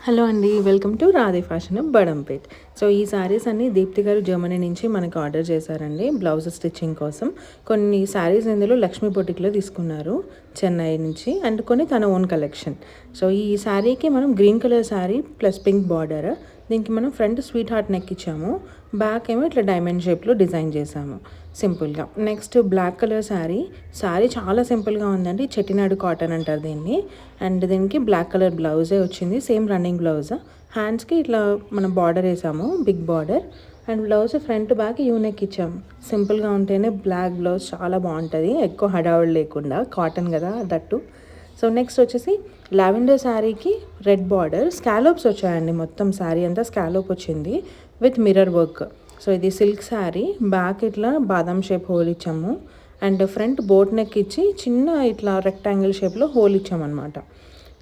Hello అండి, welcome to Radhe fashion Badangpet. So ఈ శారీస్ అన్ని దీప్తి గారు జర్మనీ నుంచి మనకు ఆర్డర్ చేశారండి బ్లౌజ్ స్టిచ్చింగ్ కోసం. కొన్ని శారీస్ ఇందులో లక్ష్మీ బొటిక్లో తీసుకున్నారు చెన్నై నుంచి, అండ్ కొన్ని తన ఓన్ కలెక్షన్. సో ఈ శారీకి మనం green colour sari plus pink border, దీనికి మనం ఫ్రంట్ స్వీట్ హార్ట్ నెక్ ఇచ్చాము, బ్యాక్ ఏమో ఇట్లా డైమండ్ షేప్లో డిజైన్ చేసాము సింపుల్గా. నెక్స్ట్ బ్లాక్ కలర్ శారీ చాలా సింపుల్గా ఉందండి, చెట్టినాడు కాటన్ అంటారు దీన్ని. అండ్ దీనికి బ్లాక్ కలర్ బ్లౌజే వచ్చింది, సేమ్ రన్నింగ్ బ్లౌజ్. హ్యాండ్స్కి ఇట్లా మనం బార్డర్ వేసాము, big border. And blouse front back U neck ఇచ్చాము. సింపుల్గా ఉంటేనే బ్లాక్ బ్లౌజ్ చాలా బాగుంటుంది, ఎక్కువ హడావుడు లేకుండా, కాటన్ కదా దట్టు. సో నెక్స్ట్ వచ్చేసి లావెండర్ శారీకి రెడ్ బార్డర్, స్కాలోప్స్ వచ్చాయండి, మొత్తం శారీ అంతా స్కాలోప్ వచ్చింది విత్ మిర్రర్ వర్క్. సో ఇది సిల్క్ శారీ, బ్యాక్ ఇట్లా బాదం షేప్ హోల్ ఇచ్చాము, అండ్ ఫ్రంట్ బోట్ నెక్ ఇచ్చి చిన్న ఇట్లా రెక్టాంగిల్ షేప్లో హోల్ ఇచ్చామన్నమాట.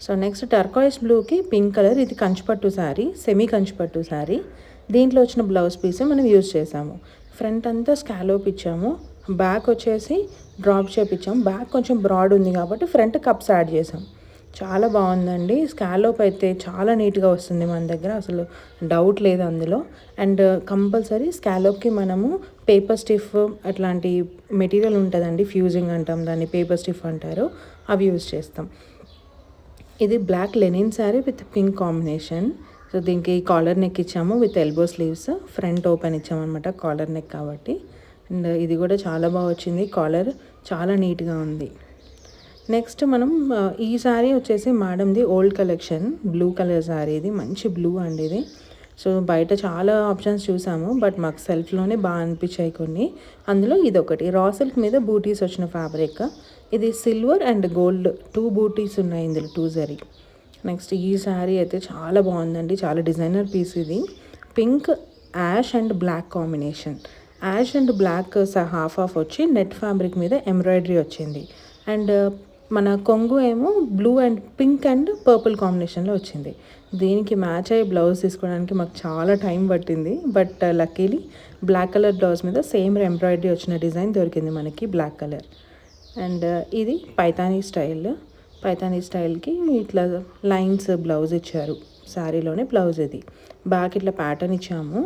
సో నెక్స్ట్ టర్కాయిస్ బ్లూకి పింక్ కలర్, ఇది కంచిపట్టు శారీ, సెమీ కంచిపట్టు శారీ. దీంట్లో వచ్చిన బ్లౌజ్ పీసే మనం యూజ్ చేసాము. ఫ్రంట్ అంతా స్కాలోప్ ఇచ్చాము, బ్యాక్ వచ్చేసి డ్రాప్ షేప్ ఇచ్చాము. బ్యాక్ కొంచెం బ్రాడ్ ఉంది కాబట్టి ఫ్రంట్ కప్స్ యాడ్ చేసాం. చాలా బాగుందండి, స్కాలోప్ అయితే చాలా నీట్గా వస్తుంది మన దగ్గర, అసలు డౌట్ లేదు అందులో. అండ్ కంపల్సరీ స్కాలోప్కి మనము పేపర్ స్టిఫ్ అట్లాంటి మెటీరియల్ ఉంటుందండి, ఫ్యూజింగ్ అంటాం దాన్ని, పేపర్ స్టిఫ్ అంటారు, అవి యూజ్ చేస్తాం. ఇది black linen sari with pink combination. So దీనికి కాలర్ నెక్ ఇచ్చాము with elbow sleeves, front open ఇచ్చామన్నమాట కాలర్ నెక్ కాబట్టి. అండ్ ఇది కూడా చాలా బాగా వచ్చింది, కాలర్ చాలా నీట్గా ఉంది. నెక్స్ట్ మనం ఈ శారీ వచ్చేసి మేడంది old collection, blue colour sari, ఇది మంచి బ్లూ అండి ఇది. సో బయట చాలా ఆప్షన్స్ చూసాము, బట్ మాకు సెల్ఫ్లోనే బాగా అనిపించాయి కొన్ని. అందులో ఇది ఒకటి రా సిల్క్ మీద బూటీస్ వచ్చిన ఫ్యాబ్రిక్, ఇది సిల్వర్ అండ్ గోల్డ్ 2 బూటీస్ ఉన్నాయి ఇందులో, 2 జరీ. నెక్స్ట్ ఈ శారీ అయితే చాలా బాగుందండి, చాలా డిజైనర్ పీస్ ఇది. Pink ash and black combination, ash and black half half వచ్చి నెట్ ఫ్యాబ్రిక్ మీద ఎంబ్రాయిడరీ వచ్చింది. అండ్ మన కొంగు ఏమో blue and pink and purple కాంబినేషన్లో వచ్చింది. దీనికి మ్యాచ్ అయ్యే బ్లౌజ్ తీసుకోవడానికి మాకు చాలా టైం పట్టింది, but luckily black colour blouse మీద సేమ్ ఎంబ్రాయిడరీ వచ్చిన డిజైన్ దొరికింది మనకి, బ్లాక్ కలర్. అండ్ ఇది పైతానీ స్టైల్కి ఇట్లా లైన్స్ బ్లౌజ్ ఇచ్చారు, శారీలోనే బ్లౌజ్ ఇది. బ్యాక్ ఇట్లా ప్యాటర్న్ ఇచ్చాము,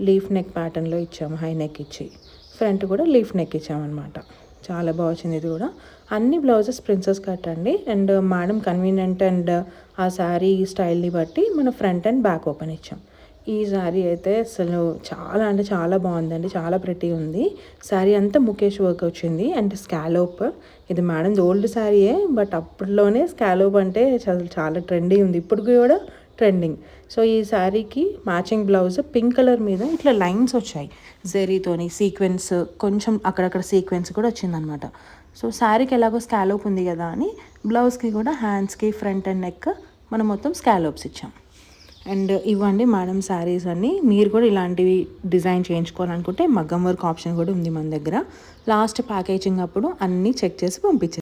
లీఫ్ నెక్ ప్యాటర్న్లో ఇచ్చాము, హై నెక్ ఇచ్చి. ఫ్రంట్ కూడా లీఫ్ నెక్ ఇచ్చామన్నమాట, చాలా బాగా వచ్చింది ఇది కూడా. అన్ని బ్లౌజెస్ ప్రిన్సెస్ కట్ అండి. అండ్ మేడం కన్వీనియంట్ అండ్ ఆ శారీ స్టైల్ని బట్టి మన ఫ్రంట్ అండ్ బ్యాక్ ఓపెన్ ఇచ్చాం. ఈ శారీ అయితే అసలు చాలా అంటే చాలా బాగుందండి, చాలా ప్రిటీ ఉంది. శారీ అంతా ముఖేష్ వర్క్ వచ్చింది అండ్ స్కాలోప్. ఇది మేడంది ఓల్డ్ శారీయే, బట్ అప్పట్లోనే స్కాలోప్ అంటే చాలా ట్రెండీ ఉంది, ఇప్పుడు కూడా ట్రెండింగ్. సో ఈ శారీకి మ్యాచింగ్ బ్లౌజ్ పింక్ కలర్ మీద ఇట్లా లైన్స్ వచ్చాయి జెరీతోని, సీక్వెన్స్ కొంచెం అక్కడక్కడ సీక్వెన్స్ కూడా వచ్చిందనమాట. సో శారీకి ఎలాగో స్కాలోప్ ఉంది కదా అని బ్లౌజ్కి కూడా హ్యాండ్స్కి ఫ్రంట్ అండ్ నెక్ మనం మొత్తం స్కాలోప్స్ ఇచ్చాం. అండ్ ఇవ్వండి మేడం శారీస్ అన్నీ. మీరు కూడా ఇలాంటివి డిజైన్ చేయించుకోవాలనుకుంటే మగ్గం వర్క్ ఆప్షన్ కూడా ఉంది మన దగ్గర. లాస్ట్ ప్యాకేజింగ్ అప్పుడు అన్నీ చెక్ చేసి పంపించారు.